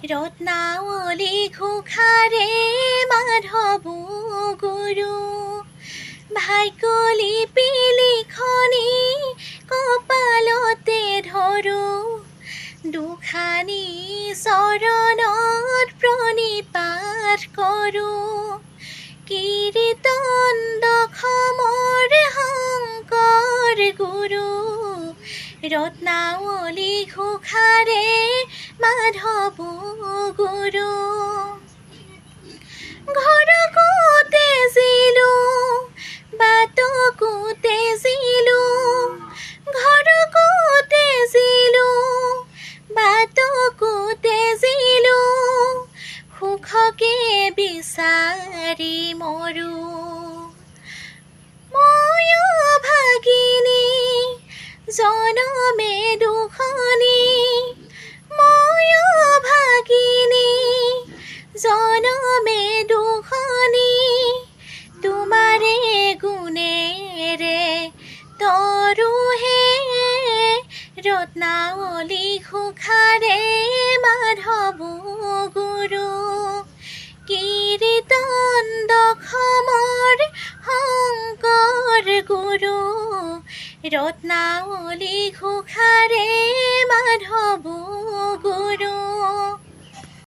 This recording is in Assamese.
ৰত্নাৱলী ঘোষাৰে মাধৱ গুৰু ভাগ্য লিপি লিখনি কপালতে ধৰো দুখানি চৰণত প্ৰণিপাত কৰোঁ কীৰ্তন দশমৰ শংকৰ গুৰু ৰত্নাৱলী ঘোষাৰে মাধৱ গুৰু ঘৰকো তেজিলোঁ বাটকো তেজিলোঁ ঘৰকো তেজিলোঁ বাটকো তেজিলোঁ সুখকে বিচাৰি মৰোঁ ময়ো ভাগিনী জনমে দুখনি ময়ো ভাগিনী জনমে দুখনি তোমাৰে গুণেৰে তৰুহে ৰত্নাৱলী ঘোষাৰে মাধৱ গুৰু কীৰ্তন দশমৰ শংকৰ গুৰু ৰত্নাৱলী ঘোষাৰে মাধৱ গুৰু